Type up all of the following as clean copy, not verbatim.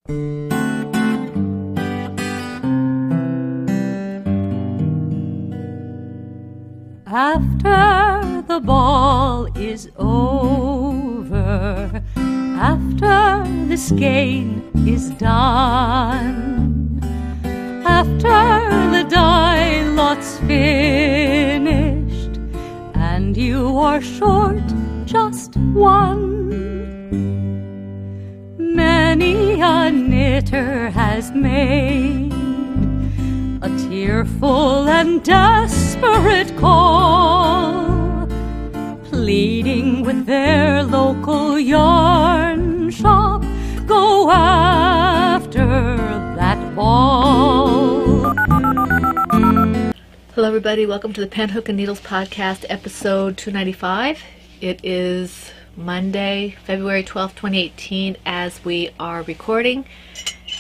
After the ball is over, after this game is done, after the die lot's finished, and you are short just one, many a knitter has made a tearful and desperate call, pleading with their local yarn shop, go after that ball. Hello everybody, welcome to the Pen, Hook, and Needles podcast, episode 295. It is Monday, February 12th, 2018, as we are recording.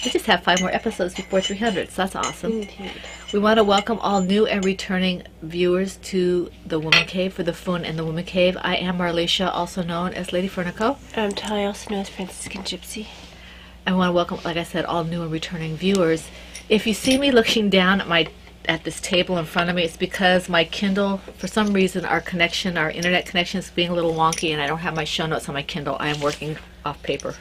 We just have 5 more episodes before 300, so that's awesome. Indeed. We want to welcome all new and returning viewers to the Woman Cave for the Fun and the Woman Cave. I am Marlisha, also known as Lady Fernico. I'm Talia, also known as Franciscan Gypsy. I want to welcome, like I said, all new and returning viewers. If you see me looking down at this table in front of me, it's because my Kindle, for some reason, our internet connection is being a little wonky, and I don't have my show notes on my Kindle. I am working off paper.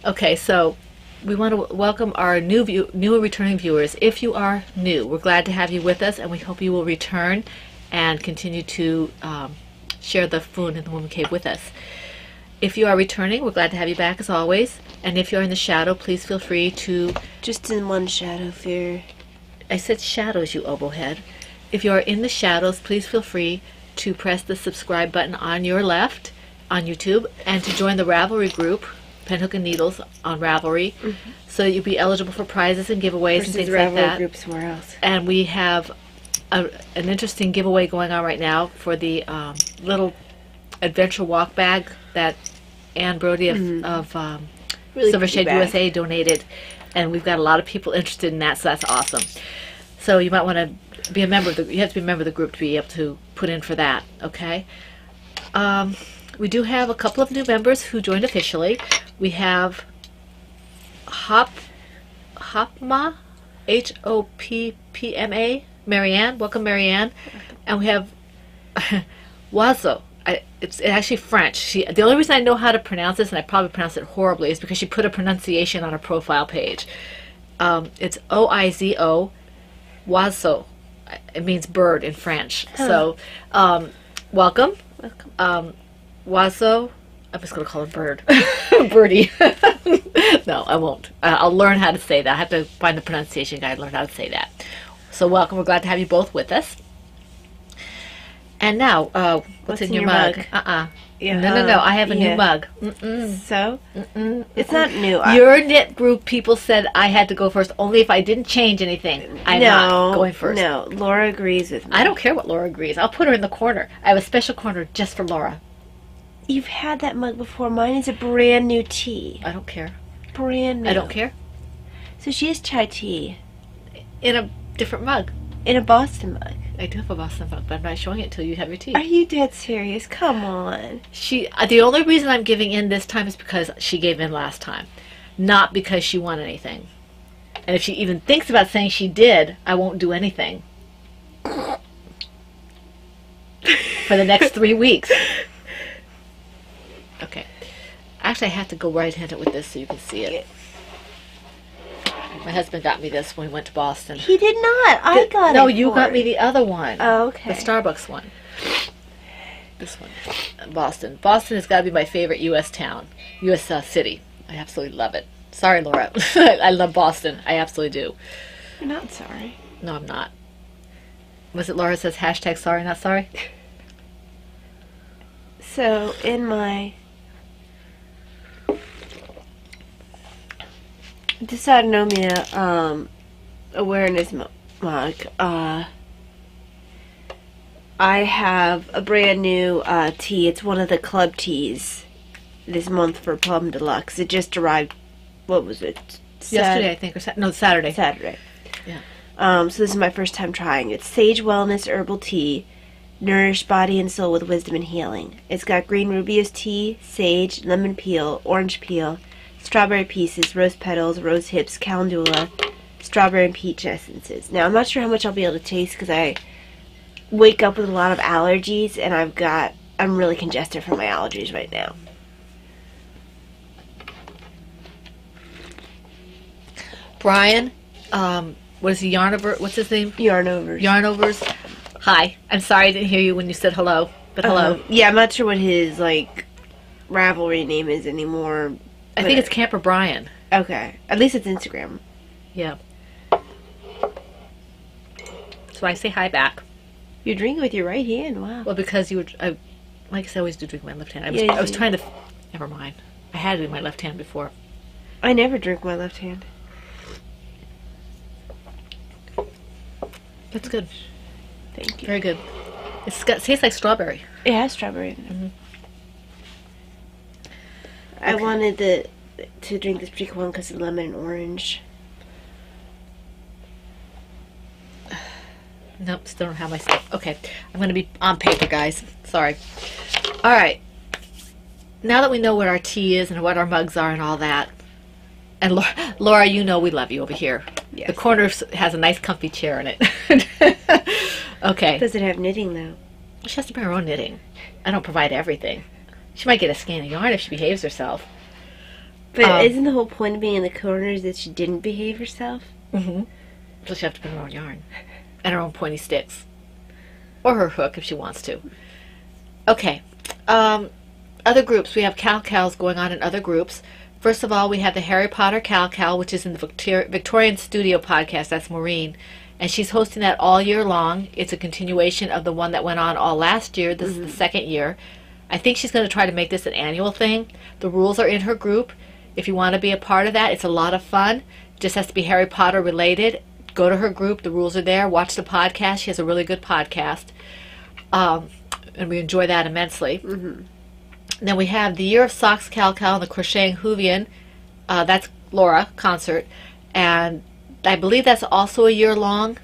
Okay, so we want to welcome our new and returning viewers. If you are new, we're glad to have you with us, and we hope you will return and continue to share the Fun and the Woman Cave with us. If you are returning, we're glad to have you back as always. And if you're in the shadow, please feel free to... Just in one shadow, fear. I said shadows, you oboehead. If you are in the shadows, please feel free to press the subscribe button on your left on YouTube and to join the Ravelry group, Pen, Hook, and Needles on Ravelry, so that you'll be eligible for prizes and giveaways and things like that. Groups somewhere else. And we have an interesting giveaway going on right now for the little adventure walk bag that Ann Brody of Really Silvershade bag. USA donated, and we've got a lot of people interested in that, so that's awesome. So you might want to be a member of the. You have to be a member of the group to be able to put in for that. Okay. We do have a couple of new members who joined officially. We have Hopma, Hoppma, Marianne. Welcome, Marianne. And we have Wazo. It's actually French. The only reason I know how to pronounce this, and I probably pronounce it horribly, is because she put a pronunciation on her profile page. It's O-I-Z-O, Wazo. It means bird in French. So, welcome. Welcome. Wazo, I'm just going to call her Bird. Birdie. No, I won't. I'll learn how to say that. I have to find the pronunciation guide and learn how to say that. So welcome. We're glad to have you both with us. And now, what's in your mug? Yeah. No. I have a new mug. So? It's not new. Your knit group people said I had to go first, only if I didn't change anything. I'm not going first. No, Laura agrees with me. I don't care what Laura agrees. I'll put her in the corner. I have a special corner just for Laura. You've had that mug before. Mine is a brand new tea. I don't care. Brand new. I don't care. So she has chai tea. In a different mug. In a Boston mug. I do have a Boston mug, but I'm not showing it till you have your tea. Are you dead serious? Come on. The only reason I'm giving in this time is because she gave in last time. Not because she won anything. And if she even thinks about saying she did, I won't do anything. For the next 3 weeks. Okay. Actually, I have to go right-handed with this so you can see it. My husband got me this when we went to Boston. He did not. I got it. No, you got me the other one. Oh, okay. The Starbucks one. This one. Boston. Boston has got to be my favorite U.S. town. U.S. City. I absolutely love it. Sorry, Laura. I love Boston. I absolutely do. You're not sorry. No, I'm not. Was it Laura says hashtag sorry, not sorry? So, in my dysautonomia awareness mug, I have a brand new tea. It's one of the club teas this month for Plum Deluxe. It just arrived, what was it? Yesterday, I think, or Saturday. Saturday. Yeah. So this is my first time trying it. Sage Wellness Herbal Tea. Nourish body and soul with wisdom and healing. It's got green rubious tea, sage, lemon peel, orange peel, strawberry pieces, rose petals, rose hips, calendula, strawberry and peach essences. Now, I'm not sure how much I'll be able to taste because I wake up with a lot of allergies, and I'm really congested from my allergies right now. Brian, what is he, Yarnover? What's his name? Yarnovers. Yarnovers. Hi. I'm sorry I didn't hear you when you said hello, but hello. Yeah, I'm not sure what his, like, Ravelry name is anymore. I think it's Camper Brian. Okay. At least it's Instagram. Yeah. So I say hi back. You're drinking with your right hand. Wow. Well, because you would, like I said, I always do drink with my left hand. Yeah, I was trying to, never mind. I had it in my left hand before. I never drink with my left hand. That's good. Thank you. Very good. It tastes like strawberry. It has strawberry in it. Mm-hmm. I wanted to drink this particular one because of lemon and orange. Nope, still don't have my stuff. Okay, I'm going to be on paper, guys. Sorry. All right. Now that we know what our tea is and what our mugs are and all that, and Laura, you know we love you over here. Yes. The corner has a nice comfy chair in it. Okay. Does it have knitting, though? She has to bring her own knitting. I don't provide everything. She might get a skein of yarn if she behaves herself. But isn't the whole point of being in the corners that she didn't behave herself? Mm-hmm. So she has to bring her own yarn. And her own pointy sticks. Or her hook if she wants to. Okay. Other groups. We have Cal-Cals going on in other groups. First of all, we have the Harry Potter Cal-Cal, which is in the Victorian Studio podcast. That's Maureen. And she's hosting that all year long. It's a continuation of the one that went on all last year. This is the second year. I think she's going to try to make this an annual thing. The rules are in her group. If you want to be a part of that, it's a lot of fun. It just has to be Harry Potter related. Go to her group. The rules are there. Watch the podcast. She has a really good podcast. And we enjoy that immensely. Mm-hmm. Then we have the Year of Socks Cal-Cal and the Crocheting Hoovian. That's Laura concert. And I believe that's also a year long.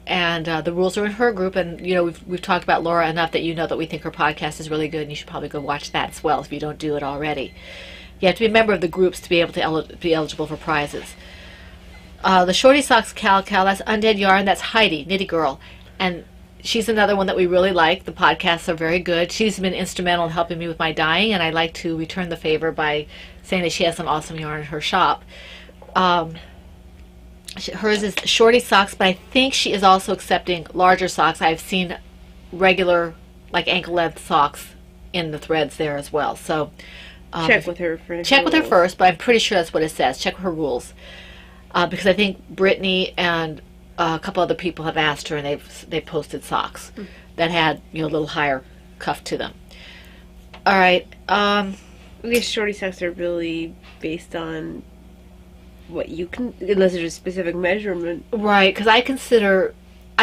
And the rules are in her group. And, you know, we've talked about Laura enough that you know that we think her podcast is really good. And you should probably go watch that as well if you don't do it already. You have to be a member of the groups to be able to be eligible for prizes. The Shorty Socks Cal-Cal, that's Undead Yarn. That's Heidi, Nitty Girl. And she's another one that we really like. The podcasts are very good. She's been instrumental in helping me with my dyeing, and I'd like to return the favor by saying that she has some awesome yarn in her shop. Hers is Shorty Socks, but I think she is also accepting larger socks. I've seen regular, like ankle-length socks in the threads there as well. So check with her first. Check with her first, but I'm pretty sure that's what it says. Check her rules. Because I think Brittany and a couple other people have asked her, and they've posted socks that had, you know, a little higher cuff to them. All right. These Shorty Socks are really based on what you can, unless there's a specific measurement. Right, because I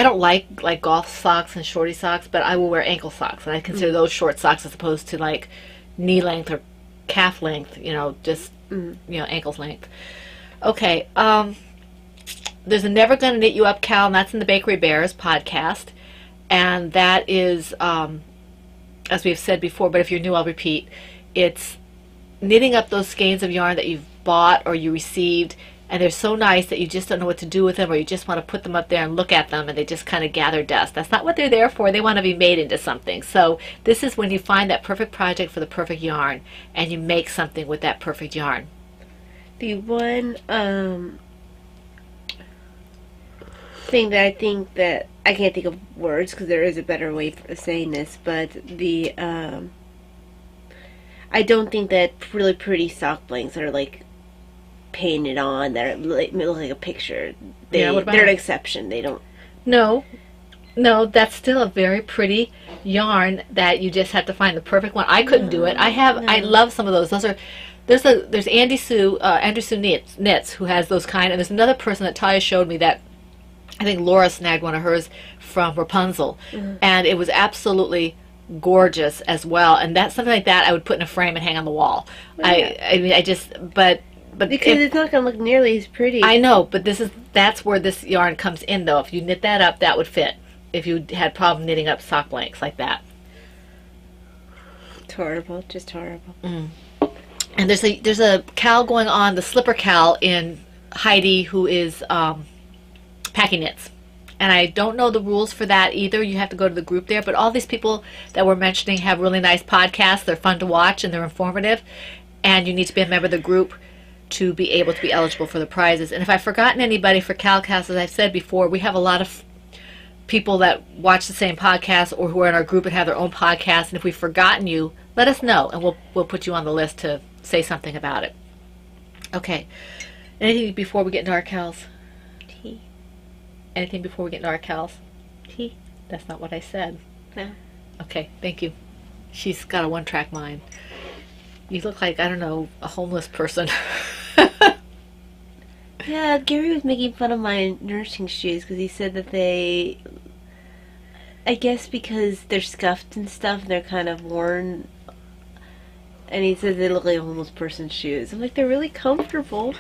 don't like golf socks and shorty socks, but I will wear ankle socks, and I consider those short socks as opposed to like knee length or calf length, you know, just you know, ankles length. Okay, there's a Never Gonna Knit You Up Cal, and that's in the Bakery Bears podcast, and that is, as we've said before, but if you're new, I'll repeat, it's knitting up those skeins of yarn that you've bought or you received, and they're so nice that you just don't know what to do with them, or you just want to put them up there and look at them, and they just kind of gather dust. That's not what they're there for. They want to be made into something. So this is when you find that perfect project for the perfect yarn, and you make something with that perfect yarn. The one thing that I think that I can't think of words because there is a better way of saying this, but the I don't think that really pretty sock blanks that are like painted on that are look like a picture. They're an exception. They don't. No, that's still a very pretty yarn that you just have to find the perfect one. I couldn't do it. I love some of those. Those are. There's Andrew Sue Knits who has those kind, and there's another person that Taya showed me that I think Laura snagged one of hers from Rapunzel, and it was absolutely gorgeous as well. And that's something like that I would put in a frame and hang on the wall. I mean, but because it's not going to look nearly as pretty. I know, but that's where this yarn comes in, though. If you knit that up, that would fit. If you had problem knitting up sock blanks like that, it's horrible, just horrible. And there's a cowl going on, the slipper cowl in Heidi, who is packing knits. And I don't know the rules for that either. You have to go to the group there. But all these people that we're mentioning have really nice podcasts. They're fun to watch and they're informative. And you need to be a member of the group to be able to be eligible for the prizes. And if I've forgotten anybody for CalCast, as I've said before, we have a lot of people that watch the same podcast or who are in our group and have their own podcast. And if we've forgotten you, let us know and we'll put you on the list to say something about it. Okay. Anything before we get into our cows? Tea. Anything before we get into our cows? Tea. That's not what I said. No. Okay, thank you. She's got a one-track mind. You look like, I don't know, a homeless person. Yeah, Gary was making fun of my nursing shoes because he said that they, I guess because they're scuffed and stuff, they're kind of worn. And he says they look like a homeless person's shoes. I'm like, they're really comfortable.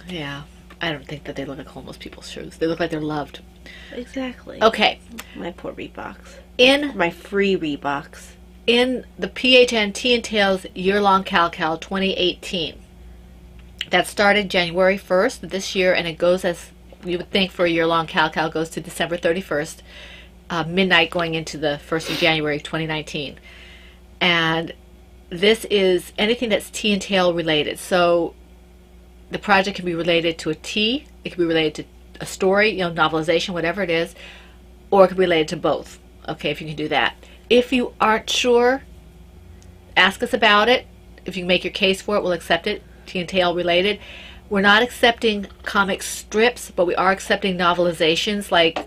Yeah, I don't think that they look like homeless people's shoes. They look like they're loved. Exactly. Okay. My poor Reeboks. In my free Reeboks. In the PHN Tea and Tails year-long CalCal 2018. That started January 1st this year, and it goes, as you would think for a year-long CalCal, goes to December 31st, midnight going into the 1st of January 2019. And this is anything that's tea and tail related. So the project can be related to a tea, it can be related to a story, novelization, whatever it is, or it can be related to both. Okay, if you can do that. If you aren't sure, ask us about it. If you can make your case for it, we'll accept it. Tea and tail related. We're not accepting comic strips, but we are accepting novelizations like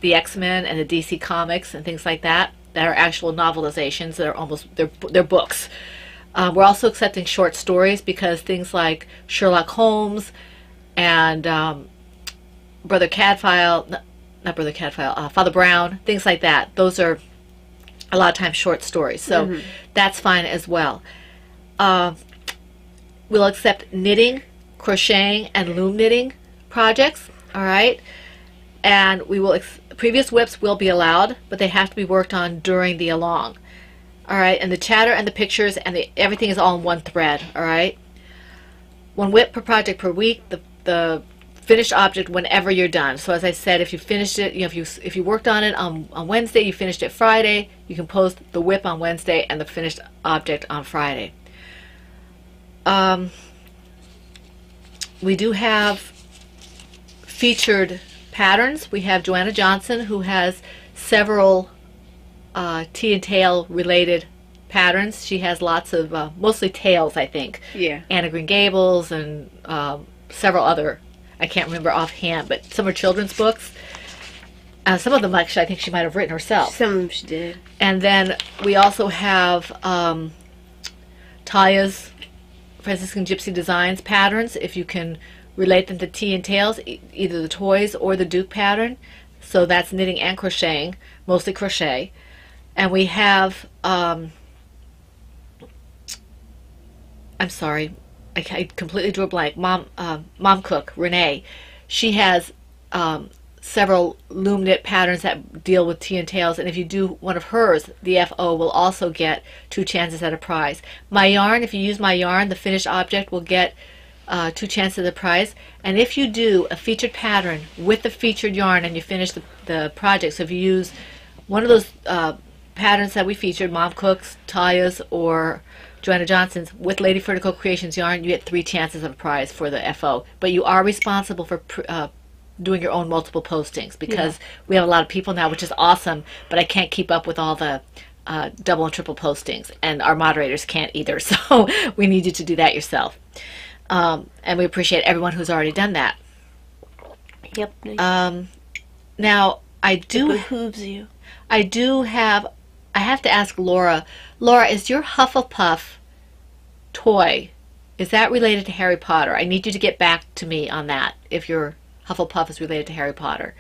the X-Men and the DC Comics and things like that are actual novelizations that are almost, they're books. We're also accepting short stories because things like Sherlock Holmes and Brother Cadfael, not Brother Cadfael, Father Brown, things like that. Those are a lot of times short stories, so that's fine as well. We'll accept knitting, crocheting, and loom knitting projects, all right? And we will, previous whips will be allowed, but they have to be worked on during the along, all right? And the chatter and the pictures and everything is all in one thread, all right? One whip per project per week, the finished object whenever you're done. So as I said, if you finished it, if you worked on it on Wednesday, you finished it Friday, you can post the whip on Wednesday and the finished object on Friday. We do have featured patterns. We have Joanna Johnson, who has several tea and tail related patterns. She has lots of, mostly tails, I think. Yeah. Anna Green Gables and several other, I can't remember offhand, but some are children's books. Some of them, actually, I think she might have written herself. Some of them she did. And then we also have Talia's Franciscan Gypsy Designs patterns, if you can relate them to tea and tails, either the toys or the Duke pattern. So that's knitting and crocheting, mostly crochet. And we have, I'm sorry, I completely drew a blank. Mom Cook, Renee, she has several loom knit patterns that deal with tea and tails, and if you do one of hers, the FO will also get 2 chances at a prize. My yarn, if you use my yarn, the finished object will get 2 chances at a prize. And if you do a featured pattern with the featured yarn and you finish the project, so if you use one of those patterns that we featured, Mom Cook's, Talia's, or Joanna Johnson's, with Lady Vertical Creations yarn, you get 3 chances of a prize for the FO. But you are responsible for doing your own multiple postings, because we have a lot of people now, which is awesome, but I can't keep up with all the double and triple postings, and our moderators can't either, so we need you to do that yourself. And we appreciate everyone who's already done that. Yep. Now, it behooves you. I have to ask Laura. Laura, is your Hufflepuff toy, is that related to Harry Potter? I need you to get back to me on that, if your Hufflepuff is related to Harry Potter.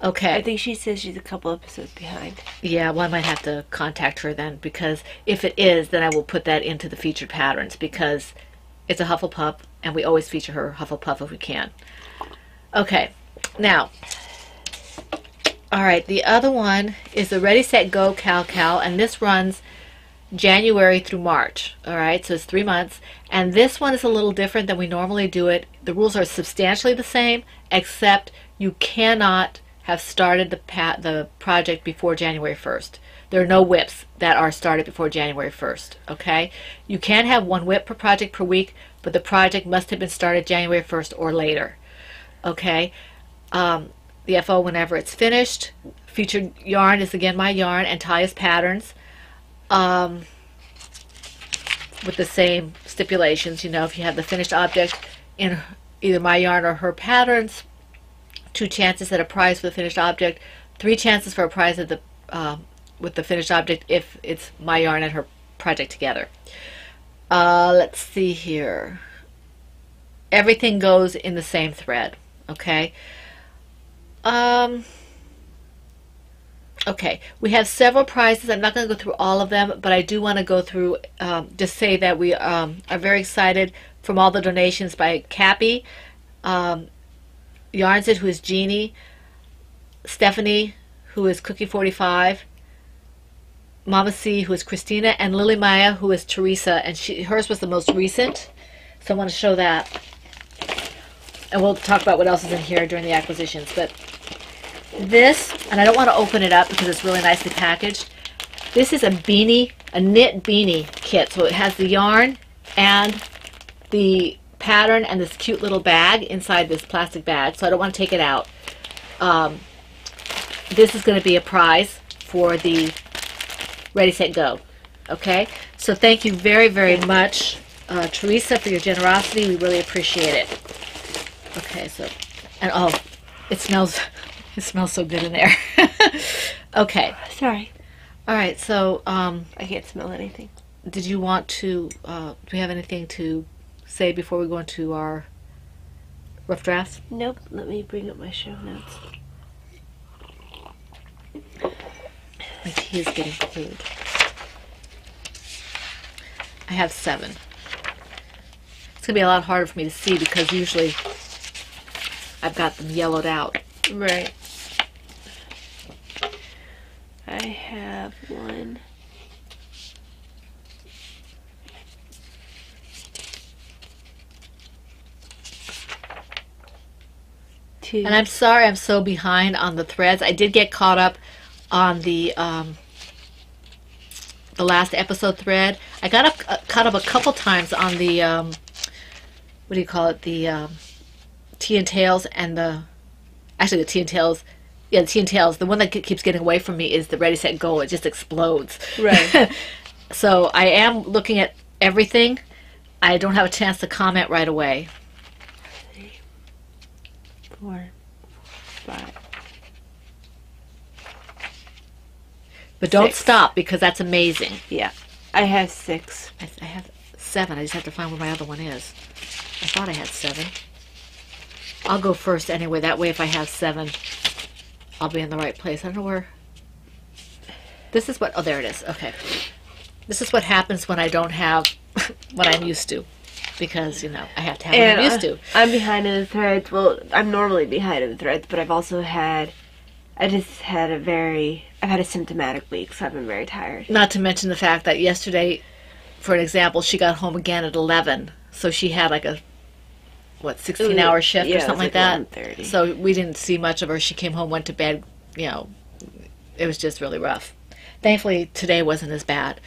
Okay. I think she says she's a couple episodes behind. Yeah, well, I might have to contact her then, because if it is, then I will put that into the featured patterns, because it's a Hufflepuff, and we always feature her Hufflepuff if we can. Okay, now, all right, the other one is the Ready, Set, Go CalCal, and this runs January through March. All right, so it's 3 months. And this one is a little different than we normally do it. The rules are substantially the same, except you cannot have started the project before January 1st. There are no WIPs that are started before January 1st, okay? You can have 1 WIP per project per week, but the project must have been started January 1st or later, okay? The FO whenever it's finished. Featured yarn is again my yarn and Talia's patterns, with the same stipulations. You know, if you have the finished object in either my yarn or her patterns, 2 chances at a prize for the finished object, 3 chances for a prize at the with the finished object if it's my yarn and her project together. Let's see here. Everything goes in the same thread, okay? Okay, we have several prizes. I'm not going to go through all of them, but I do want to go through, just say that we are very excited from all the donations by Cappy, Yarnsit, who is Jeannie, Stephanie, who is Cookie45, Mama C, who is Christina, and Lily Maya, who is Teresa, and hers was the most recent, so I want to show that. And we'll talk about what else is in here during the acquisitions. But this, and I don't want to open it up because it's really nicely packaged. This is a beanie, a knit beanie kit. So it has the yarn and the pattern and this cute little bag inside this plastic bag. So I don't want to take it out. This is going to be a prize for the Ready, Set, Go. Okay? So thank you very, very much, Teresa, for your generosity. We really appreciate it. Okay, so, and oh, it smells so good in there. Okay. Sorry. All right, so, I can't smell anything. did you want to, do we have anything to say before we go into our rough drafts? Nope. Let me bring up my show notes. My tea is getting cold. I have 7. It's going to be a lot harder for me to see because usually I've got them yellowed out. Right. I have 1. 2. And I'm sorry I'm so behind on the threads. I did get caught up on the last episode thread. I got caught up a couple times on the what do you call it? The Tea and Tails and the Tea and Tails. Yeah, the Tea and Tails. The one that keeps getting away from me is the Ready, Set, Go. It just explodes. Right. So I am looking at everything. I don't have a chance to comment right away. 3, 4, 5. But don't 6. stop because that's amazing. Yeah. I have 6. I have 7. I just have to find where my other one is. I thought I had 7. I'll go first anyway. That way if I have 7, I'll be in the right place. I don't know where. This is what, oh, there it is. Okay. This is what happens when I don't have what I'm used to. Because, you know, I have to have what I'm used to. I'm behind in the threads. Well, I'm normally behind in the threads, but I've also had, I've had a symptomatic week, so I've been very tired. Not to mention the fact that yesterday, for an example, she got home again at 11. So she had like a, 16-hour shift or something like that. 1:30. So we didn't see much of her. She came home, went to bed, you know, it was just really rough. Thankfully, today wasn't as bad.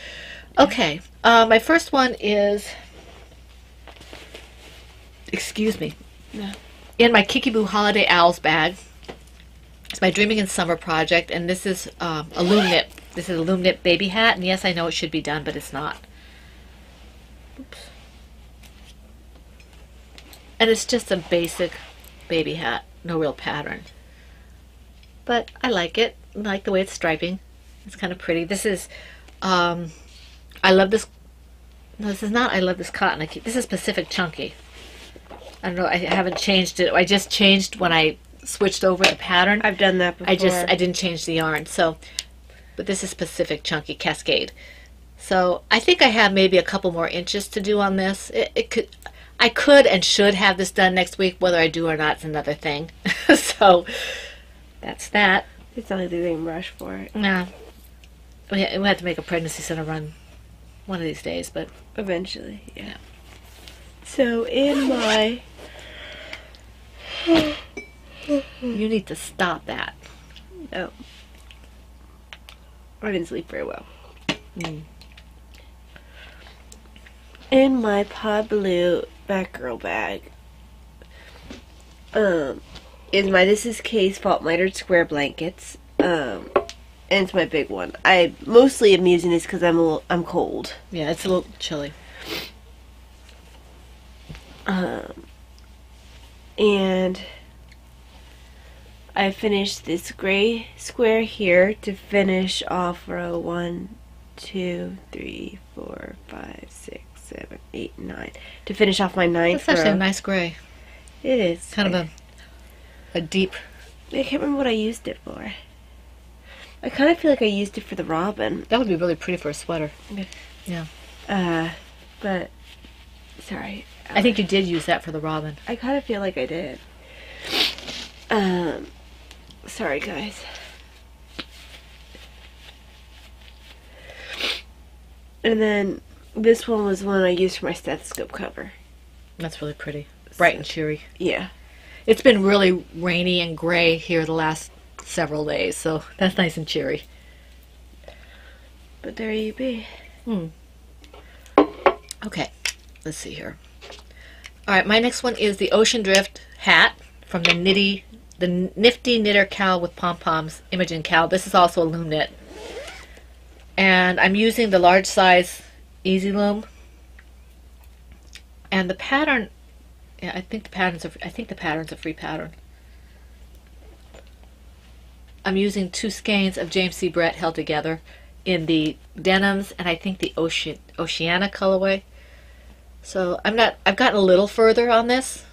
Okay, my first one is, excuse me, No. in my Kikiboo Holiday Owls bag. It's my Dreaming in Summer project, and this is a loom knit. This is a loom knit baby hat, and yes, I know it should be done, but it's not. Oops. And it's just a basic baby hat, no real pattern. But I like it. I like the way it's striping. It's kind of pretty. This is, I love this. No, this is not I love this cotton. This is Pacific Chunky. I don't know. I haven't changed it. I just changed when I switched over the pattern. I've done that before. I didn't change the yarn. So, but this is Pacific Chunky Cascade. So I think I have maybe a couple more inches to do on this. I could and should have this done next week. Whether I do or not is another thing. So that's that. It's not like they didn't rush for it. Yeah. We had to make a pregnancy center run one of these days, but Eventually, yeah. Yeah. So in my... you need to stop that. Oh. I didn't sleep very well. In my Pod Blue Batgirl bag is my This Is Case Fault Mitered Square blankets. And it's my big one. I mostly am using this because I'm cold. Yeah, it's a little chilly. And I finished this gray square here to finish off row 1, 2, 3, 4, 5, 6, 7, 8, 9. To finish off my ninth That's actually row. a nice gray. It is. Kind of a deep. I can't remember what I used it for. I kind of feel like I used it for the robin. That would be really pretty for a sweater. Okay. Yeah. But sorry. I think you did use that for the robin. I kind of feel like I did. Sorry guys. And then this one was one I used for my stethoscope cover. That's really pretty. Bright and cheery. Yeah. It's been really rainy and gray here the last several days, so that's nice and cheery. But there you be. Okay, let's see here. Alright, my next one is the Ocean Drift hat from the Nifty Knitter Cowl with Pom-Poms Imogen Cowl. This is also a loom knit. And I'm using the large size Easy Loom. And the pattern, yeah, I think the pattern's a free pattern. I'm using 2 skeins of James C. Brett held together in the denims and I think the Oceana colorway. So I've gotten a little further on this.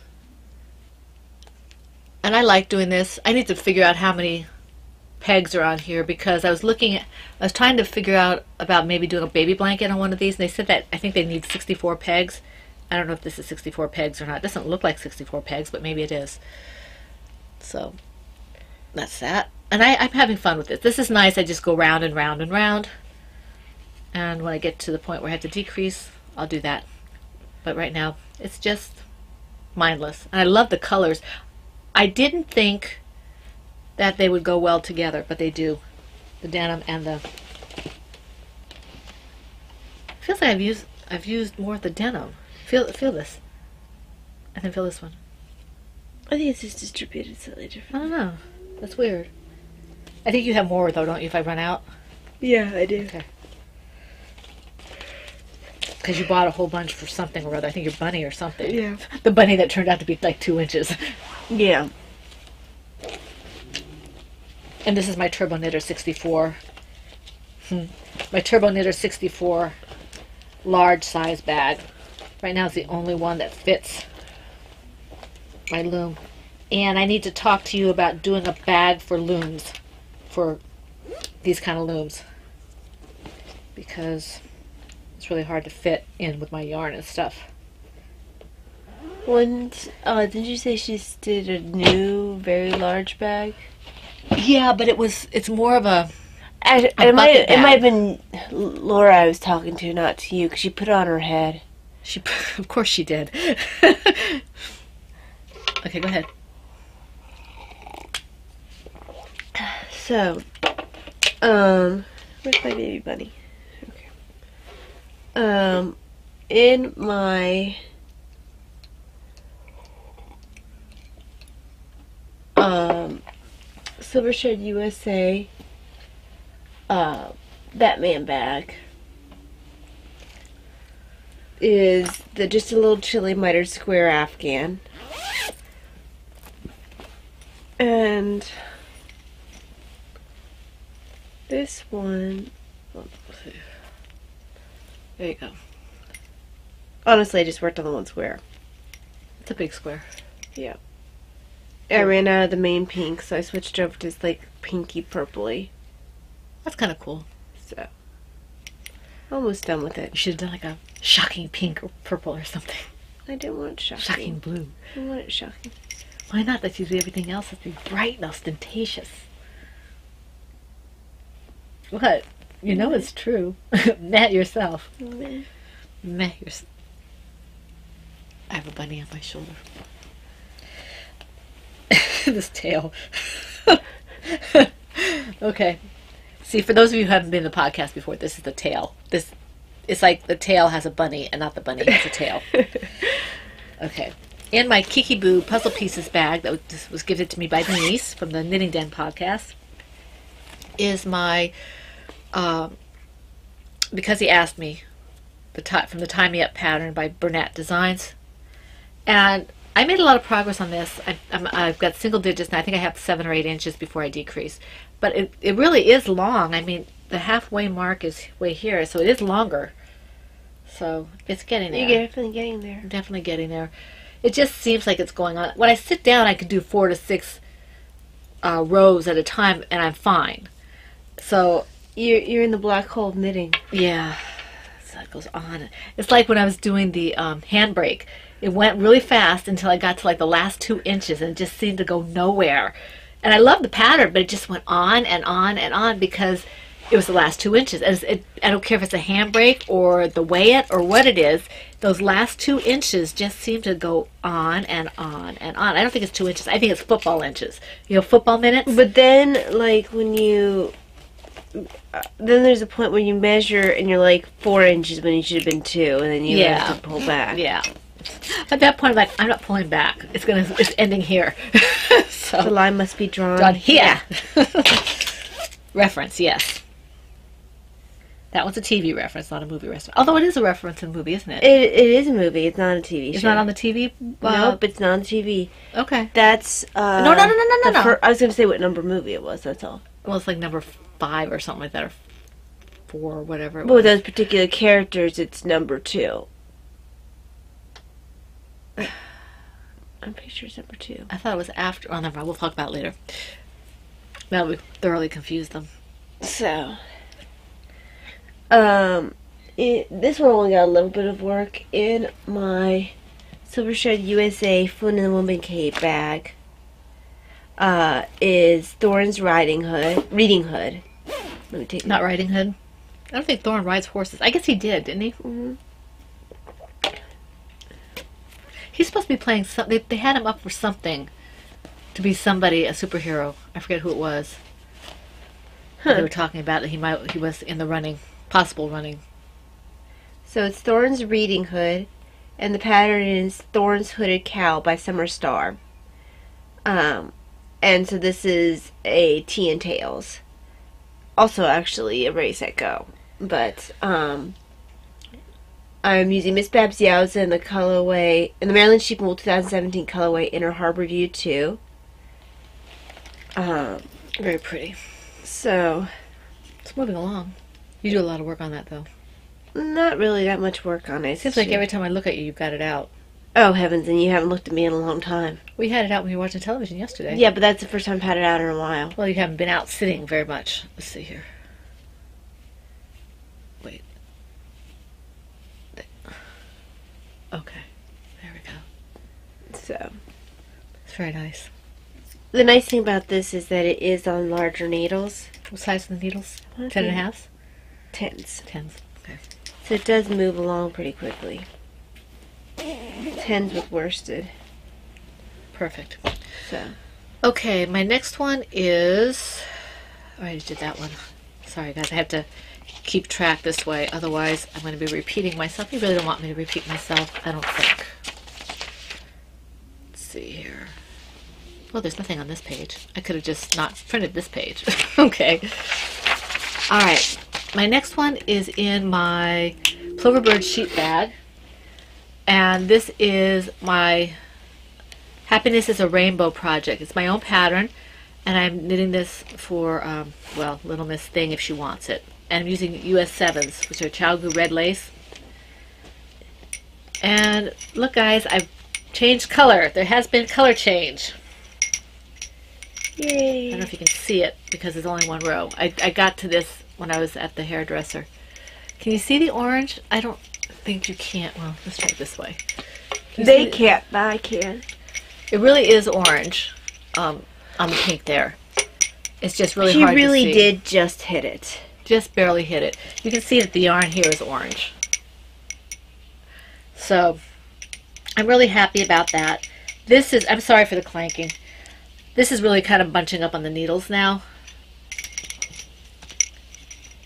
And I like doing this. I need to figure out how many pegs are on here because I was trying to figure out about maybe doing a baby blanket on one of these and they said that I think they need 64 pegs. I don't know if this is 64 pegs or not. It doesn't look like 64 pegs, but maybe it is. So that's that. And I'm having fun with this. This is nice. I just go round and round and round. And when I get to the point where I have to decrease, I'll do that. But right now, it's just mindless. And I love the colors. I didn't think that they would go well together, but they do. The denim and the... Feels like I've used more of the denim. Feel this. And then feel this one. I think it's just distributed slightly I different. don't know. That's weird. I think you have more though, don't you, if I run out? Yeah, I do. Okay. Because you bought a whole bunch for something or other. I think your bunny or something. Yeah. The bunny that turned out to be like 2 inches. Yeah. And this is my Turbo Knitter 64. My Turbo Knitter 64 large size bag. Right now it's the only one that fits my loom. And I need to talk to you about doing a bag for looms. For these kind of looms. Because it's really hard to fit in with my yarn and stuff. Did you say she did a new, very large bag? Yeah, but it's more of a It bucket bag. might have been Laura I was talking to, not to you, because she put it on her head. Of course she did. Okay, go ahead. So, where's my baby bunny? Okay. In my Silver Shed USA Batman bag is just a little chilly mitered square Afghan. And this one, There you go. honestly, I just worked on the one square. It's a big square. Yeah. I ran out of the main pink, so I switched over to this, like, pinky purpley. That's kind of cool. So, almost done with You it. should have done like a shocking pink or purple or something. I didn't want it Shocking shocking. blue. I want it shocking. Why not? Let's use everything else. Let's be bright and ostentatious. What? You know it's true. Meh yourself. Meh yourself. I have a bunny on my shoulder. This tail. Okay. See, for those of you who haven't been to the podcast before, this is the tail. It's like the tail has a bunny and not the bunny has a tail. Okay. In my Kiki Boo puzzle pieces bag that was given to me by Denise from the Knitting Den podcast is my, because he asked me, from the Tie Me Up pattern by Burnett Designs. And I made a lot of progress on this. I've got single digits, and I think I have 7 or 8 inches before I decrease. But it really is long. I mean, the halfway mark is way here, so it is longer. So it's getting there. You're definitely getting there. I'm definitely getting there. It just seems like it's going on. When I sit down, I can do 4 to 6 rows at a time, and I'm fine. So you're in the black hole of knitting. Yeah. So it goes on. It's like when I was doing the handbrake. It went really fast until I got to like the last 2 inches, and it just seemed to go nowhere. And I love the pattern, but it just went on and on and on because it was the last 2 inches. I don't care if it's a handbrake or the weigh it or what it is. Those last 2 inches just seem to go on and on and on. I don't think it's 2 inches. I think it's football inches. You know, football minutes. But then, like, when you... then there's a point where you measure and you're like 4 inches when you should have been 2, and then you have to pull back. Yeah. At that point, I'm like, I'm not pulling back. It's ending here. So the line must be drawn here. Reference, yes. That one's a TV reference, not a movie reference. Although it is a reference in a movie, isn't it? It is a movie. It's not a TV show. It's not on the TV? Nope, it's not on TV. Okay. That's... No. I was going to say what number movie it was, that's all. Well, it's like number 5 or something like that, or 4 or whatever it was. But with those particular characters, it's number 2. I'm pretty sure it's number 2. I thought it was after. Oh, never mind. We'll talk about it later. Now we thoroughly confused them. So... this one only got a little bit of work in my Silver Shred USA Food in the Woman Cave bag. Is Thorne's reading hood. Let me take not Riding Hood. I don't think Thorne rides horses. I guess he did, didn't he? Mm-hmm. He's supposed to be playing something. They had him up for something to be somebody, a superhero. I forget who it was. They were talking about that he was in the running. Possible running. So it's Thorne's Reading Hood, and the pattern is Thorne's Hooded Cow by Summer Star. And so this is a Tea and Tails. Also, actually, a Ready, Set, Go. But I'm using Miss Babs Yowza in the colorway, in the Maryland Sheep Wool 2017 colorway Inner Harbor View 2. Very pretty. So it's moving along. You do a lot of work on that, though. Not really that much work on it. Seems like every time I look at you, you've got it out. Oh, heavens, and you haven't looked at me in a long time. We had it out when we were watching television yesterday. Yeah, but that's the first time I've had it out in a while. Well, you haven't been out sitting very much. Let's see here. Wait. Okay. There we go. So. It's very nice. The nice thing about this is that it is on larger needles. What size are the needles? 10.5? 10s. 10s. Okay. So it does move along pretty quickly. 10s with worsted. Perfect. So. Okay, my next one is... I already did that one. Sorry, guys. I have to keep track this way. Otherwise, I'm going to be repeating myself. You really don't want me to repeat myself, I don't think. Let's see here. Well, there's nothing on this page. I could have just not printed this page. Okay. All right. My next one is in my Ploverbird sheet bag. And this is my Happiness is a Rainbow project. It's my own pattern. And I'm knitting this for, well, Little Miss Thing if she wants it. And I'm using US 7s, which are Chalgu red lace. And look, guys, I've changed color. There has been color change. Yay. I don't know if you can see it because there's only one row. I got to this when I was at the hairdresser. Can you see the orange? I don't think you can't. Well, let's try it this way. They can't, but I can. It really is orange on the pink there. It's just really hard to see. She really did just hit it. Just barely hit it. You can see that the yarn here is orange. So I'm really happy about that. This is, I'm sorry for the clanking. This is really kind of bunching up on the needles now.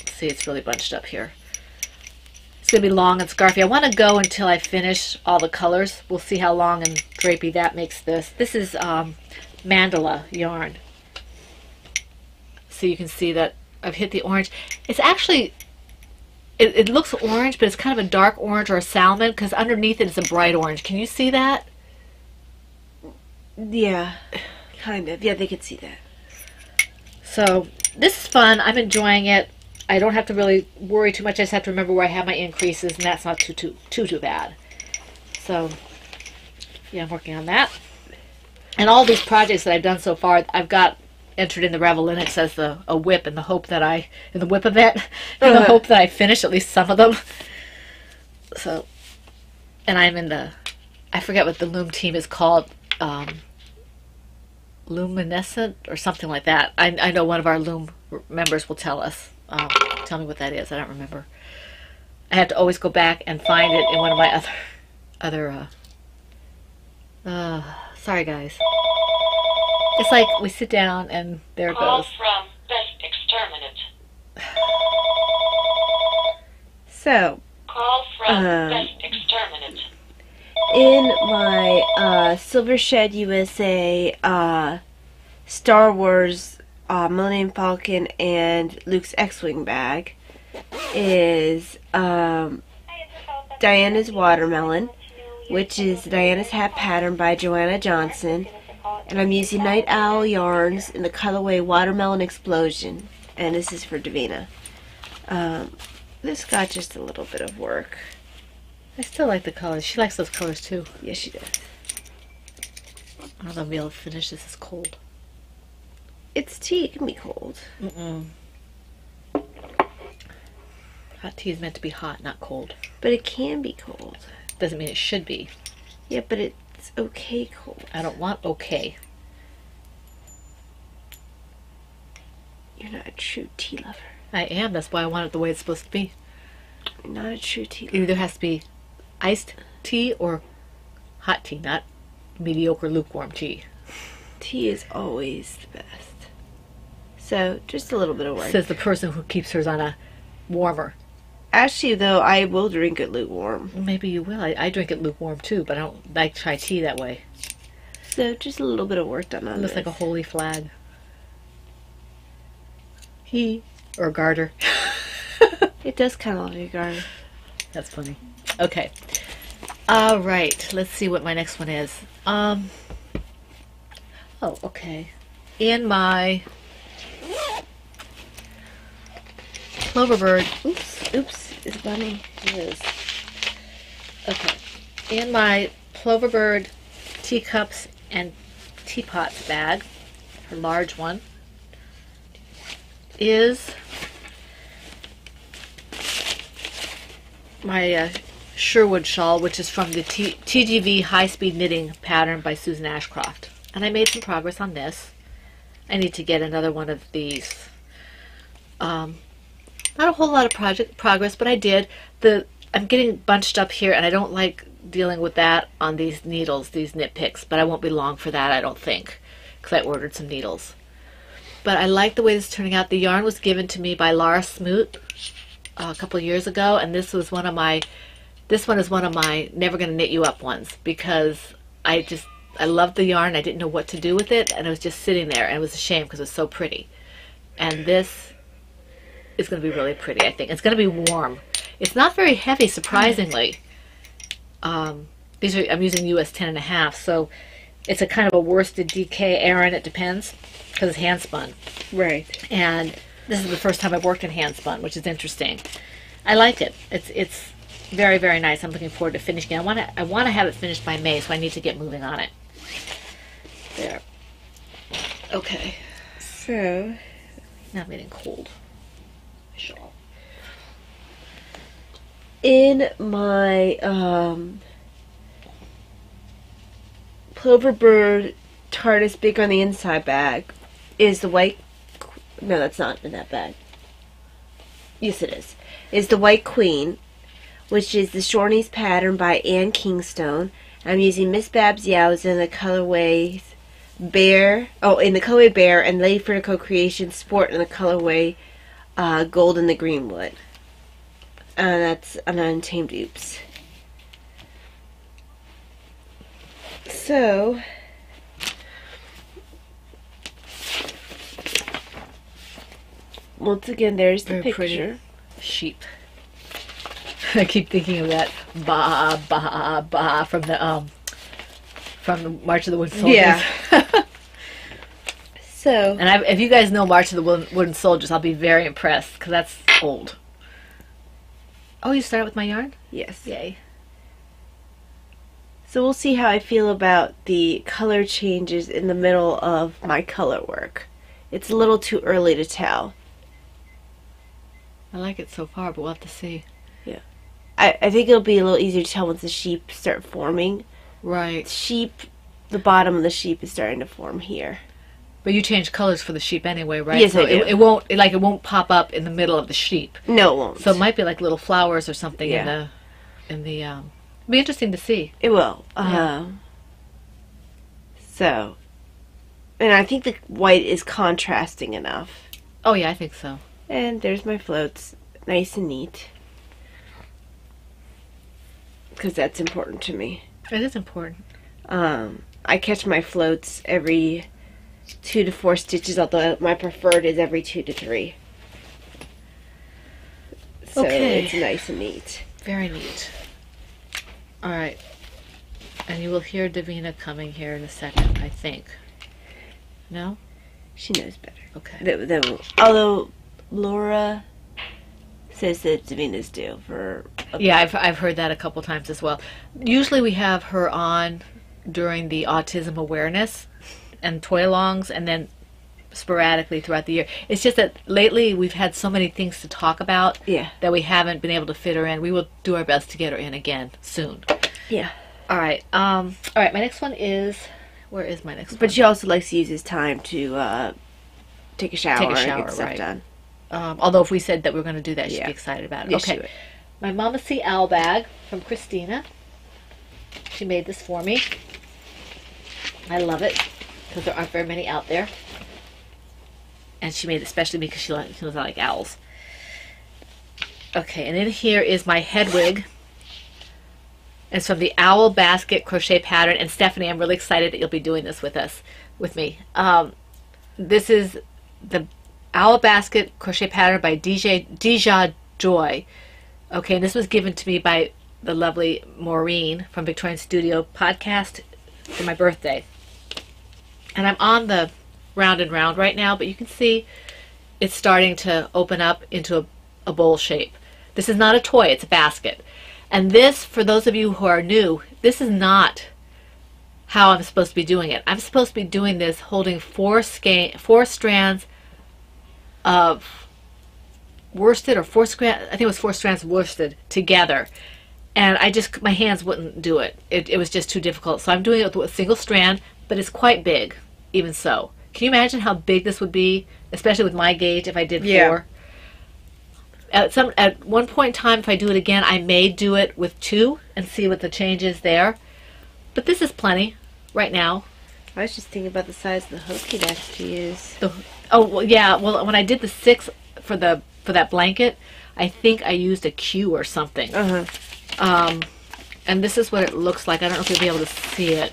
See, it's really bunched up here. It's going to be long and scarfy. I want to go until I finish all the colors. We'll see how long and drapey that makes this. This is mandala yarn. So you can see that I've hit the orange. It's actually, it looks orange, but it's kind of a dark orange or a salmon, because underneath it is a bright orange. Can you see that? Yeah, kind of. Yeah, they could see that. So this is fun. I'm enjoying it. I don't have to really worry too much. I just have to remember where I have my increases, and that's not too bad. So yeah, I'm working on that. And all these projects that I've done so far, I've got entered in the Ravelinix as a whip in the hope that in the whip event, in the hope that I finish at least some of them. So, and I'm in the, I forget what the loom team is called, luminescent or something like that. I know one of our loom members will tell us. Tell me what that is. I don't remember. I have to always go back and find it in one of my other sorry guys. It's like we sit down and there it Call goes. from Best Exterminate. So, Call from Best Exterminate. in my Silver Shed USA Star Wars Millennium Falcon and Luke's X-Wing bag is Diana's Watermelon, which is Diana's Hat Pattern by Joanna Johnson. And I'm using Night Owl yarns in the colorway Watermelon Explosion. And this is for Davina. This got just a little bit of work. I still like the colors. She likes those colors too. Yes, she does. I don't know if I'll be able to finish this. It's cold. It's tea. It can be cold. Hot tea is meant to be hot, not cold. But it can be cold. Doesn't mean it should be. Yeah, but it's okay cold. I don't want okay. You're not a true tea lover. I am. That's why I want it the way it's supposed to be. You're not a true tea It lover. either has to be iced tea or hot tea, not mediocre lukewarm tea. Tea is always the best. So, just a little bit of work. Says the person who keeps hers on a warmer. Actually, though, I will drink it lukewarm. Maybe you will. I drink it lukewarm too, but I don't like chai tea that way. So, just a little bit of work done on It looks this. like a holy flag. Or garter. It does kind of look like a garter. That's funny. Okay. All right. Let's see what my next one is. Oh, okay. In my Cloverbird. Oops, it's bunny. It is. Okay. In my Cloverbird teacups and teapots bag, her large one, is my Sherwood shawl, which is from the TGV High-Speed Knitting pattern by Susan Ashcroft. And I made some progress on this. I need to get another one of these. Not a whole lot of progress, but I did. I'm getting bunched up here, and I don't like dealing with that on these needles, these knit picks, but I won't be long for that, I don't think, because I ordered some needles. But I like the way this is turning out. The yarn was given to me by Laura Smoot a couple of years ago, and this one is one of my Never Gonna Knit You Up ones, because I loved the yarn. I didn't know what to do with it, and it was just sitting there, and it was a shame because it was so pretty. And this is going to be really pretty, I think. It's going to be warm. It's not very heavy, surprisingly. I'm using US 10.5, so it's a kind of a worsted DK Aran. It depends, because it's hand spun. Right. And this is the first time I've worked in hand spun, which is interesting. I like it. It's very, very nice. I'm looking forward to finishing it. I want to have it finished by May, so I need to get moving on it. There. Okay. So, Now I'm getting cold. My shawl. in my Cloverbird TARDIS Big on the Inside bag is the white... No, that's not in that bag. Yes, it is the White Queen, which is the Shorties pattern by Anne Kingstone. I'm using Miss Babs Yao's in the colorway Bear. Oh, in the colorway Bear, and Lady for Co-Creation Sport in the colorway Gold in the Greenwood. That's an Untamed Oops. So, once again, there's the Very picture. pretty sheep. I keep thinking of that ba ba ba from the March of the Wooden Soldiers. Yeah. So, And if you guys know March of the Wooden Soldiers, I'll be very impressed because that's old. Oh, you started with my yarn? yes. Yay. So we'll see how I feel about the color changes in the middle of my color work. It's a little too early to tell. I like it so far, but we'll have to see. I think it'll be a little easier to tell once the sheep start forming. Right. The bottom of the sheep is starting to form here. But you change colors for the sheep anyway, right? Yes, so I do. It won't pop up in the middle of the sheep. No, it won't. So it might be like little flowers or something Yeah. in the it'll be interesting to see. It will. Yeah. So, and I think the white is contrasting enough. Oh yeah, I think so. And there's my floats, nice and neat. Because that's important to me. It is important. I catch my floats every 2 to 4 stitches, although my preferred is every 2 to 3. So Okay. it's nice and neat. Very neat. All right. And you will hear Davina coming here in a second, I think. No? She knows better. Okay. Although Laura says that Davina's due for Yeah, I've heard that a couple times as well. Usually we have her on during the autism awareness and toy-alongs, and then sporadically throughout the year. It's just that lately we've had so many things to talk about that we haven't been able to fit her in. We will do our best to get her in again soon. Yeah. All right. My next one is, where is my next one? But she also likes to use this time to take a shower, and get stuff right. done. Although if we said that we were going to do that, she'd Yeah. be excited about it. Yes, she Okay. would. My Mama C Owl bag from Christina. She made this for me. I love it because there aren't very many out there. And she made it especially because she knows I like owls. Okay, and in here is my head wig. It's from the Owl Basket crochet pattern. And Stephanie, I'm really excited that you'll be doing this with me. This is the Owl Basket crochet pattern by Deja Joy. Okay, and this was given to me by the lovely Maureen from Victorian Studio podcast for my birthday. And I'm on the round and round right now, but you can see it's starting to open up into a bowl shape. This is not a toy, it's a basket. And this, for those of you who are new, this is not how I'm supposed to be doing it. I'm supposed to be doing this holding four strands of worsted, or I think it was 4 strands of worsted together. And my hands wouldn't do it. It was just too difficult. So I'm doing it with a single strand, but it's quite big, even so. Can you imagine how big this would be, especially with my gauge, if I did 4? At one point in time, if I do it again, I may do it with 2 and see what the change is there. But this is plenty right now. I was just thinking about the size of the hook you'd have to use. Well, when I did the 6 for that blanket, I think I used a Q or something. And this is what it looks like. I don't know if you'll be able to see it.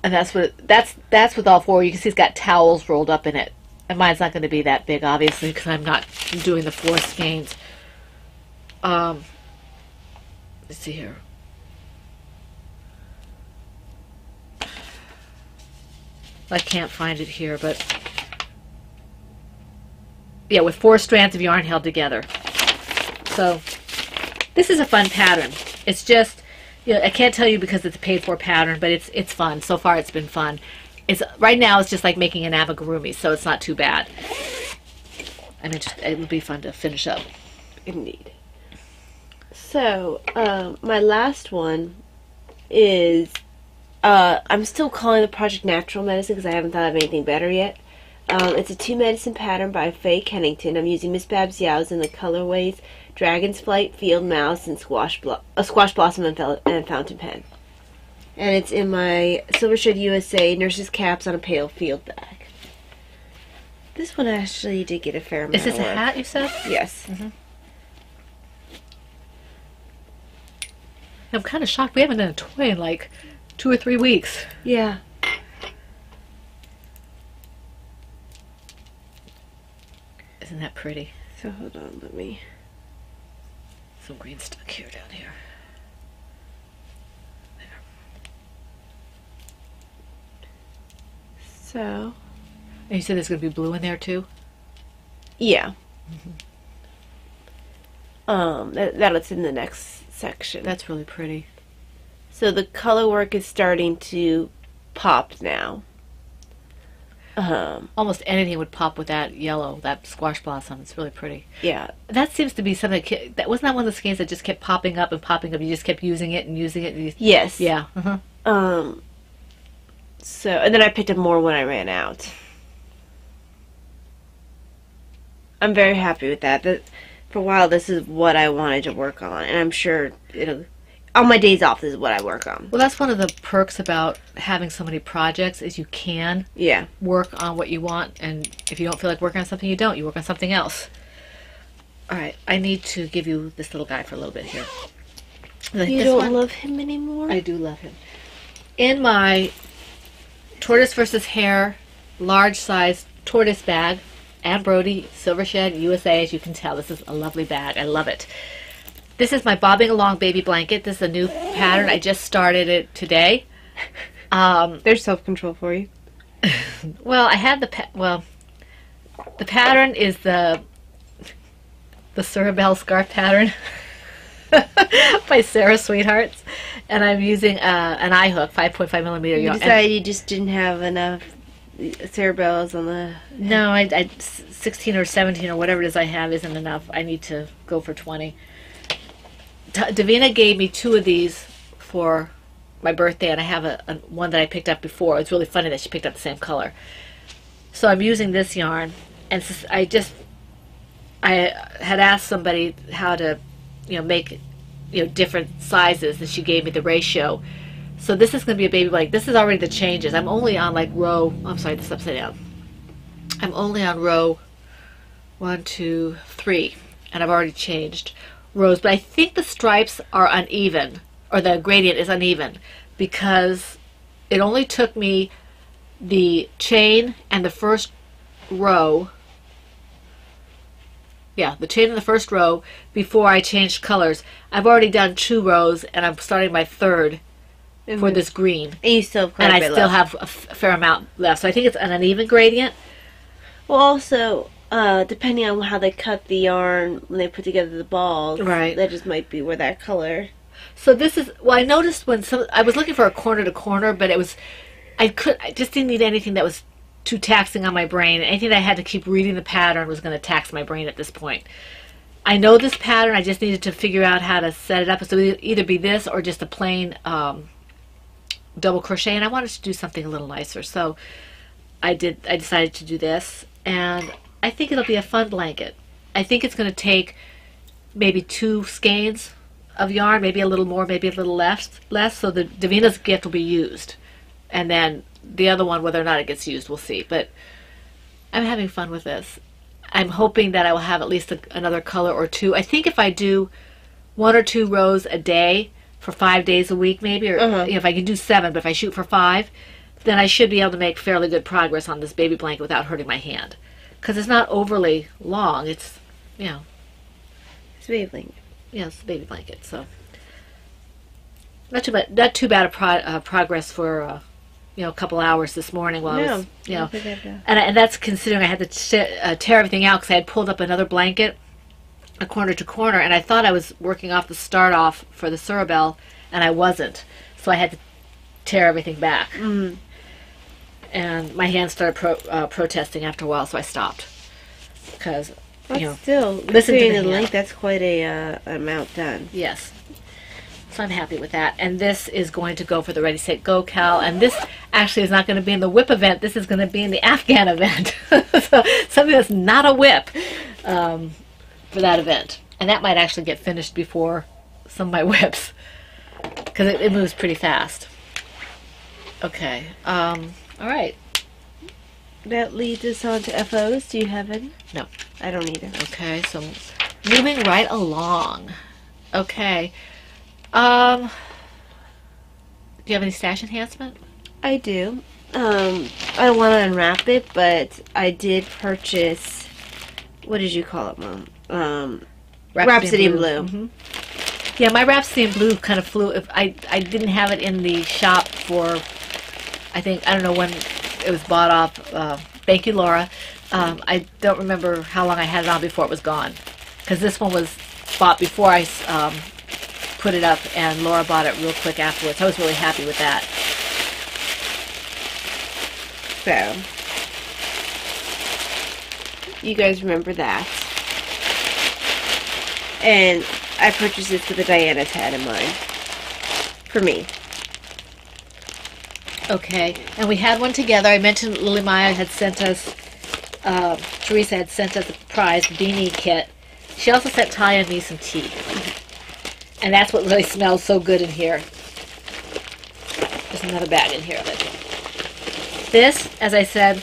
And that's with all 4. You can see it's got towels rolled up in it. And mine's not going to be that big, obviously, because I'm not doing the 4 skeins. Let's see here. I can't find it here, but yeah, with 4 strands of yarn held together. So this is a fun pattern. It's just, I can't tell you because it's a paid-for pattern, but it's fun. So far, it's been fun. Right now, it's just like making an amigurumi, so it's not too bad. And it would be fun to finish up. Indeed. So, my last one is I'm still calling the project Natural Medicine because I haven't thought of anything better yet. It's a 2-medicine pattern by Faye Kennington. I'm using Miss Babs Yao's in the colorways Dragon's Flight, Field Mouse, and Squash Blossom and Fountain Pen. And it's in my Silver Shade USA Nurse's Caps on a Pale Field bag. This one actually did get a fair amount Is this of a work. hat, you said? Yes. I'm kind of shocked. We haven't done a toy in like 2 or 3 weeks. Yeah. Isn't that pretty? So hold on, let me... Some green stuck here down here. So... And you said there's going to be blue in there too? Yeah. That's in the next section. That's really pretty. So the color work is starting to pop now. Almost anything would pop with that yellow, that squash blossom. It's really pretty. Yeah. That seems to be something that wasn't that one of the skeins that just kept popping up and popping up. You just kept using it and using it. And Yes. Yeah. So, and then I picked up more when I ran out. I'm very happy with that. For a while, this is what I wanted to work on, and I'm sure on my days off, this is what I work on. Well, that's one of the perks about having so many projects is you can work on what you want, and if you don't feel like working on something, you don't. You work on something else. All right, I need to give you this little guy for a little bit here. You don't love him anymore? I do love him. In my Tortoise versus Hare large size tortoise bag, Anne Brody, Silver Shed, USA, as you can tell. This is a lovely bag. I love it. This is my Bobbing Along baby blanket. This is a new pattern. I just started it today. There's self-control for you. Well, I had the pattern is the Cerebel scarf pattern by Sarah Sweethearts, and I'm using an eye hook, 5.5 millimeter. You decided you just didn't have enough Cerebels on the... No, I 16 or 17 or whatever it is I have isn't enough. I need to go for 20. Davina gave me 2 of these for my birthday, and I have a one that I picked up before. It's really funny that she picked up the same color. So I'm using this yarn, and I had asked somebody how to, make, different sizes, and she gave me the ratio. So this is going to be a baby blanket. This is already the changes. I'm only on like row. I'm sorry, this is upside down. I'm only on row 1, 2, 3, and I've already changed rows. But I think the stripes are uneven, or the gradient is uneven, because it only took me the chain and the first row. Yeah, the chain in the first row before I changed colors. I've already done 2 rows, and I'm starting my 3rd for this green. And you still have and I still have a fair amount left. So I think it's an uneven gradient. Well, also, depending on how they cut the yarn when they put together the balls, right, that just might be where that color. So this is, well, I noticed when I was looking for a corner to corner, but it was, I just didn't need anything that was too taxing on my brain. Anything that I had to keep reading the pattern was going to tax my brain at this point. I know this pattern, I just needed to figure out how to set it up. So it would either be this or just a plain double crochet, and I wanted to do something a little nicer. So I decided to do this, and I think it'll be a fun blanket. I think it's going to take maybe 2 skeins of yarn, maybe a little more, maybe a little less. So the Davina's gift will be used, and then the other one, whether or not it gets used, we'll see. But I'm having fun with this. I'm hoping that I will have at least another color or 2. I think if I do 1 or 2 rows a day for 5 days a week, maybe, or if I can do 7, but if I shoot for 5, then I should be able to make fairly good progress on this baby blanket without hurting my hand, because it's not overly long. It's, it's a baby blanket. Yeah, it's a baby blanket. So not too bad a progress for a couple hours this morning while I was, and that's considering I had to tear everything out because I had pulled up another blanket, a corner to corner, and I thought I was working off the start off for the Cerebel, and I wasn't. So I had to tear everything back. And my hands started protesting after a while, so I stopped. Because, still, listen to the length, that's quite a amount done. Yes. So I'm happy with that. And this is going to go for the Ready, Set, Go Cal. And this actually is not going to be in the whip event. This is going to be in the Afghan event. So something that's not a whip for that event. And that might actually get finished before some of my whips, because it moves pretty fast. Okay. All right. That leads us on to FOs. Do you have any? No. I don't either. Okay, so moving right along. Okay. Do you have any stash enhancement? I do. I don't want to unwrap it, but I did purchase. What did you call it, Mom? Rhapsody in Blue. Mm-hmm. Yeah, my Rhapsody in Blue kind of flew. If I didn't have it in the shop for, I don't know when it was bought off. Thank you, Laura. I don't remember how long I had it on before it was gone, because this one was bought before I put it up, and Laura bought it real quick afterwards. I was really happy with that. So, you guys remember that. And I purchased this with a Diana's head in mind. For me. Okay, and we had one together. I mentioned Lily Maya had sent us, Teresa had sent us a prize beanie kit. She also sent Ty and me some tea. And that's what really smells so good in here. There's another bag in here of it. This, as I said,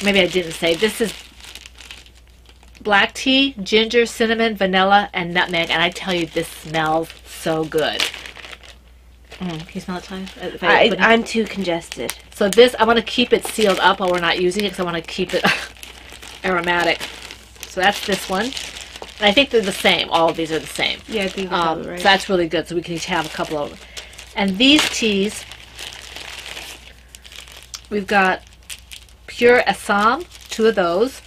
maybe I didn't say, this is black tea, ginger, cinnamon, vanilla, and nutmeg. And I tell you, this smells so good. Can you smell it, Ty? I'm too congested. So this, I want to keep it sealed up while we're not using it, because I want to keep it aromatic. So that's this one. And I think they're the same. All of these are the same. Yeah, I think you're probably right. So that's really good. So we can each have a couple of them. And these teas, we've got Pure Assam, 2 of those.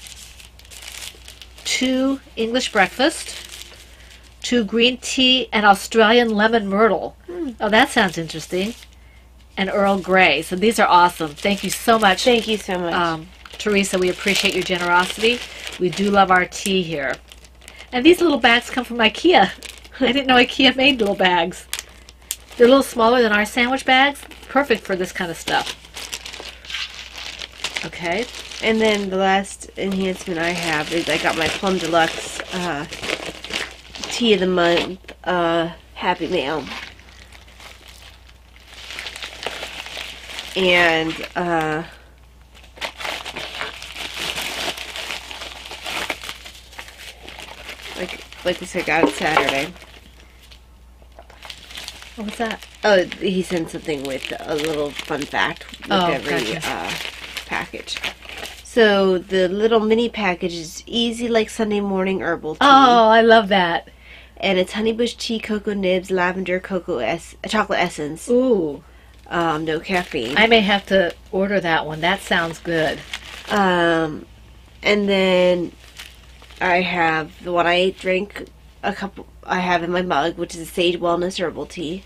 2 English Breakfast. 2 green tea and Australian lemon myrtle. Oh, that sounds interesting. And Earl Grey. So these are awesome. Thank you so much. Thank you so much. Teresa, we appreciate your generosity. We do love our tea here. And these little bags come from IKEA. I didn't know IKEA made little bags. They're a little smaller than our sandwich bags. Perfect for this kind of stuff. Okay. And then the last enhancement I have is I got my Plum Deluxe Tea of the Month Happy Mail. And like this, I got it Saturday. Oh, what's that? Oh, he sent something with a little fun fact with every gotcha. Package. So the little mini package is easy like Sunday morning herbal tea. Oh, I love that. And it's honeybush tea, cocoa nibs, lavender, chocolate essence. Ooh. No caffeine. I may have to order that one. That sounds good. And then I have the one I drink I have in my mug, which is a Sage Wellness Herbal Tea.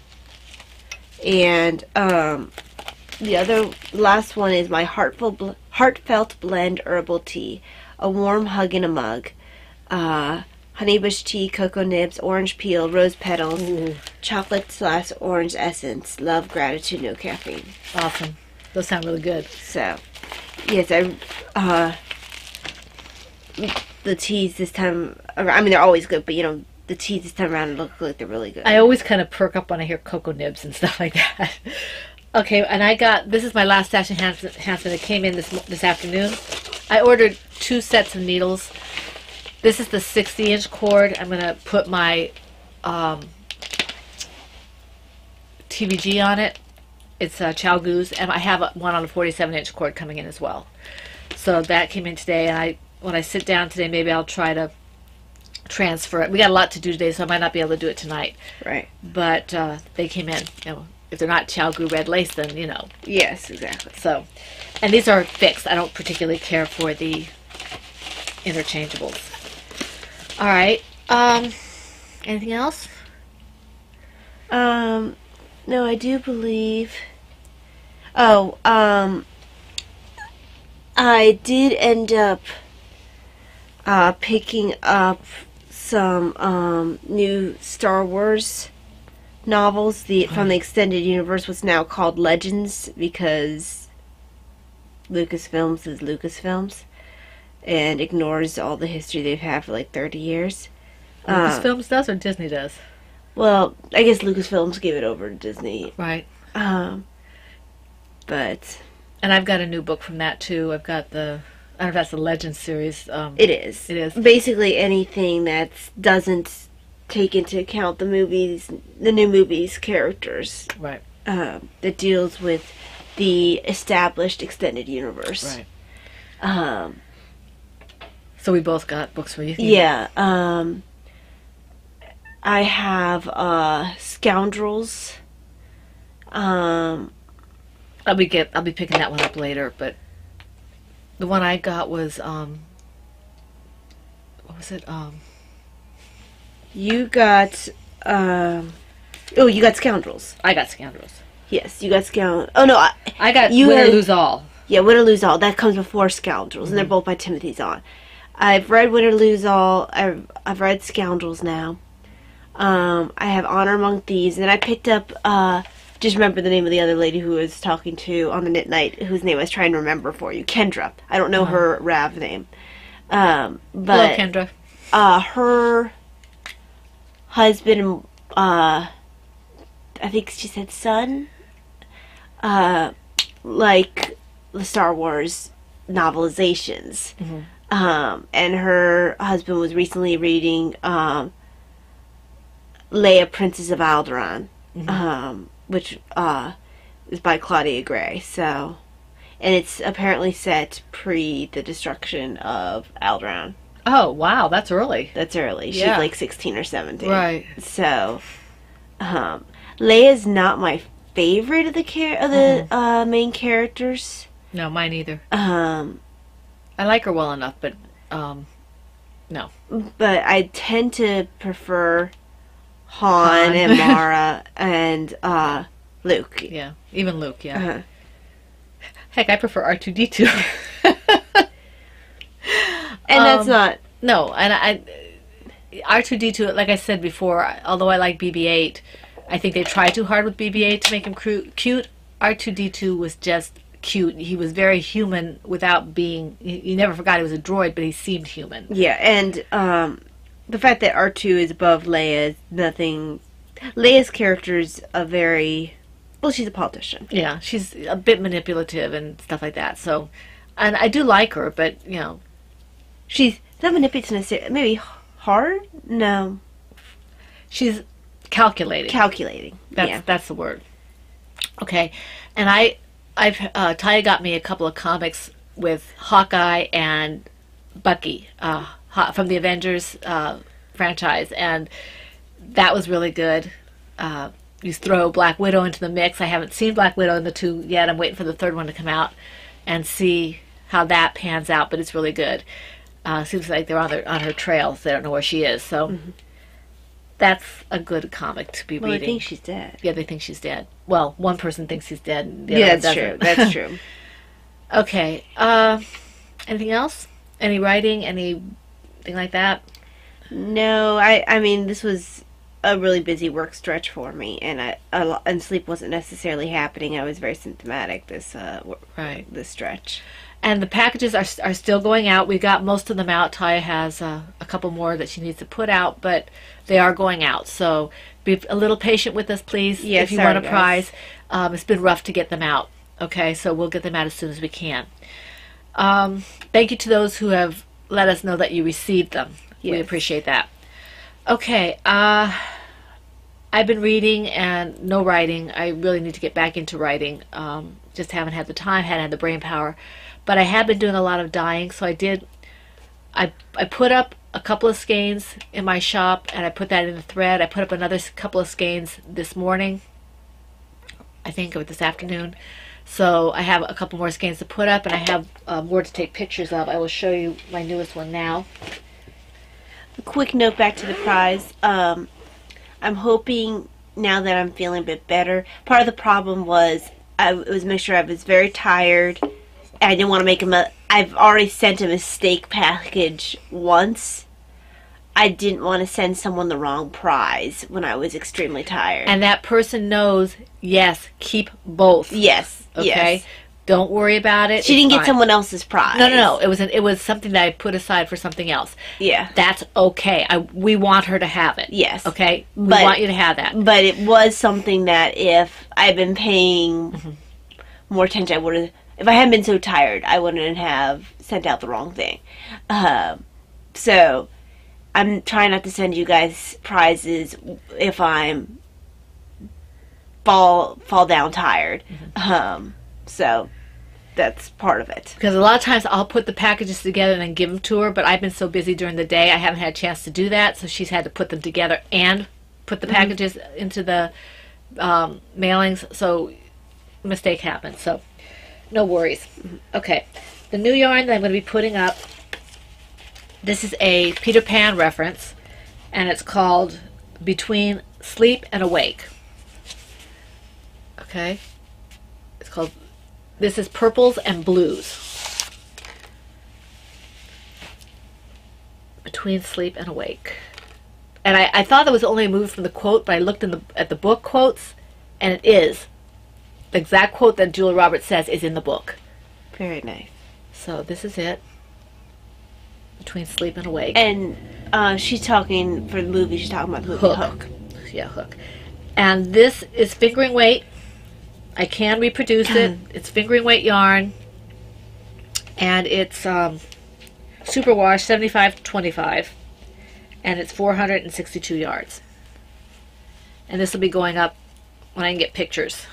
And the last one is my Heartfelt Blend Herbal Tea. A warm hug in a mug. Honeybush tea, cocoa nibs, orange peel, rose petals, chocolate/orange essence. Love, gratitude, no caffeine. Awesome. Those sound really good. So, yes, the teas this time around, I mean, they're always good, but the teas this time around look like they're really good. I always kind of perk up when I hear cocoa nibs and stuff like that. Okay, and this is my last stash enhancement that came in this afternoon. I ordered 2 sets of needles. This is the 60-inch cord. I'm going to put my TVG on it. It's Chow Goose, and I have one on a 47-inch cord coming in as well. So that came in today, and when I sit down today, maybe I'll try to transfer it. We got a lot to do today, so I might not be able to do it tonight. Right. But they came in. If they're not Chow Gu red lace, then Yes, exactly. So, and these are fixed. I don't particularly care for the interchangeables. All right. Anything else? No, I do believe. I did end up picking up some new Star Wars novels from the extended universe was now called Legends because Lucasfilms is Lucasfilms and ignores all the history they've had for like 30 years. Lucasfilms does or Disney does? Well, I guess Lucasfilms gave it over to Disney. Right. But... And I've got a new book from that, too. I've got the... I don't know if that's the Legends series. It is. It is. Basically anything that doesn't take into account the new movies' characters. Right. That deals with the established extended universe. Right. So we both got books for you. Yeah. I have Scoundrels. I'll be picking that one up later, but the one I got was what was it? You got you got Scoundrels. I got Scoundrels. Yes, you got Scoundrels. Oh no, I got Win or Lose All. Yeah, Win or Lose All. That comes before Scoundrels, and they're both by Timothy Zahn. I've read Win or Lose All. I've read Scoundrels now. I have Honor Among Thieves, and then I picked up just remember the name of the other lady who was talking to on the Knit Night, whose name I was trying to remember for you. Kendra. I don't know her Rav name. But hello, Kendra. Her husband, I think she said son, like the Star Wars novelizations. And her husband was recently reading Leia, Princess of Alderaan, which is by Claudia Gray. So, and it's apparently set pre the destruction of Alderaan. Oh wow, that's early. That's early. Yeah. She's like 16 or 17. Right. So, Leia's not my favorite of the main characters. No, mine either. I I like her well enough, but no. But I tend to prefer Han and Mara and Luke. Yeah, even Luke. Yeah. Uh-huh. Heck, I prefer R2D2. And that's not... No, and R2D2, like I said before, although I like BB-8, I think they tried too hard with BB-8 to make him cute. R2D2 was just cute. He was very human without being... You never forgot he was a droid, but he seemed human. Yeah, and the fact that R2 is above Leia is nothing... Leia's character is a very... Well, she's a politician. Yeah, she's a bit manipulative and stuff like that. So, and I do like her, but, you know... She's not manipulative necessarily. Maybe hard? No. She's calculating. Calculating. That's the word. Okay, and I've Taya got me a couple of comics with Hawkeye and Bucky from the Avengers franchise, and that was really good. You throw Black Widow into the mix. I haven't seen Black Widow in the two yet. I'm waiting for the third one to come out and see how that pans out, but it's really good. Seems like they're on her trail, so they don't know where she is. So that's a good comic to be reading. I think she's dead. Yeah, they think she's dead. Well, one person thinks she's dead. And the other that's true. That's true. Okay. Anything else? Any writing? Anything like that? No, I mean, this was a really busy work stretch for me, and and sleep wasn't necessarily happening. I was very symptomatic this stretch. And the packages are still going out. We got most of them out. Taya has a couple more that she needs to put out, but they are going out. So be a little patient with us, please. Yeah, if you want a prize. It's been rough to get them out. Okay, so we'll get them out as soon as we can. Thank you to those who have let us know that you received them. Yes. We appreciate that. Okay, I've been reading and no writing. I really need to get back into writing. Just haven't had the time, haven't had the brain power. But I have been doing a lot of dyeing, so I put up a couple of skeins in my shop, and I put that in the thread. I put up another couple of skeins this morning, I think, or this afternoon. So I have a couple more skeins to put up, and I have more to take pictures of. I will show you my newest one now. A quick note back to the prize. I'm hoping, now that I'm feeling a bit better, part of the problem was I was making sure I was very tired. I didn't want to make him I've already sent a mistake package once. I didn't want to send someone the wrong prize when I was extremely tired. And that person knows, yes, keep both. Yes. Okay? Yes. Don't worry about it. She didn't It's get fine. someone else's prize. No. It was something that I put aside for something else. Yeah. That's okay. We want her to have it. Yes. Okay? We But- want you to have that. But it was something that if I'd been paying more attention, I would have. If I hadn't been so tired, I wouldn't have sent out the wrong thing. So I'm trying not to send you guys prizes if I'm fall down tired. So that's part of it. Because a lot of times I'll put the packages together and then give them to her, but I've been so busy during the day I haven't had a chance to do that, so she's had to put them together and put the packages into the mailings, so a mistake happened. So no worries. Okay, the new yarn that I'm going to be putting up, this is a Peter Pan reference, and it's called Between Sleep and Awake. Okay, it's called, this is Purples and Blues. Between Sleep and Awake. And I thought that was only a move from the quote, but I looked at the book quotes, and it is. The exact quote that Julia Roberts says is in the book. Very nice. So this is it. Between Sleep and Awake. And she's talking, for the movie, she's talking about the movie Hook. Yeah, Hook. And this is fingering weight. I can reproduce it. It's fingering weight yarn. And it's superwash 75-25. And it's 462 yards. And this will be going up when I can get pictures.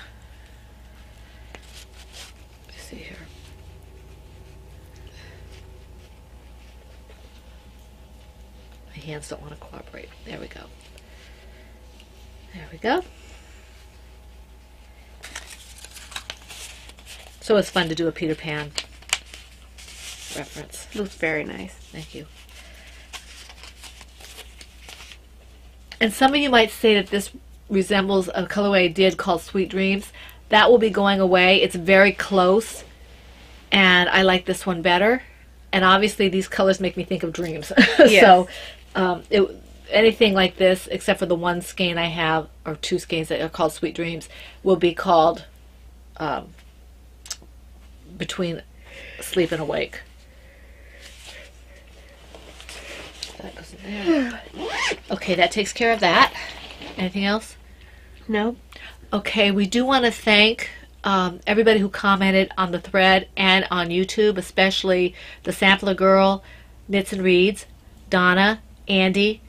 Let's see here. My hands don't want to cooperate. There we go. There we go. So it's fun to do a Peter Pan reference. Looks very nice. Thank you. And some of you might say that this resembles a colorway I did called Sweet Dreams. That will be going away. It's very close, and I like this one better. And obviously these colors make me think of dreams. Yes. So anything like this, except for the one skein I have, or two skeins that are called Sweet Dreams, will be called Between Sleep and Awake. That goes in there. Okay, that takes care of that. Anything else? No? Okay, we do want to thank everybody who commented on the thread and on YouTube, especially the Sampler Girl, Knits and Reads, Donna, Andy,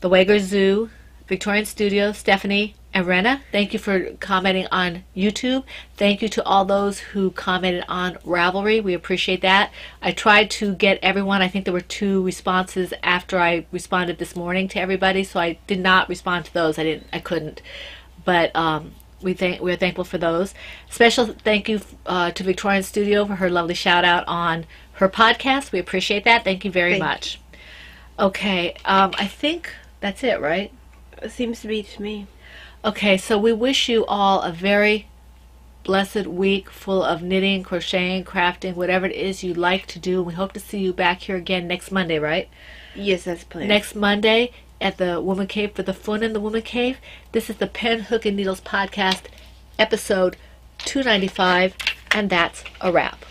the Wager Zoo, Victorian Studio, Stephanie, and Rena. Thank you for commenting on YouTube. Thank you to all those who commented on Ravelry. We appreciate that. I tried to get everyone. I think there were 2 responses after I responded this morning to everybody, so I did not respond to those. I couldn't. But we're thankful for those. Special thank you to Victorian Studio for her lovely shout out on her podcast. We appreciate that. Thank you very much. Okay, I think that's it, right? It seems to be to me. Okay, so we wish you all a very blessed week full of knitting, crocheting, crafting, whatever it is you like to do. We hope to see you back here again next Monday, right? Yes, that's planned. Next Monday at the Woman Cave for the Fun in the Woman Cave. This is the Pen, Hook, and Needles podcast, episode 295, and that's a wrap.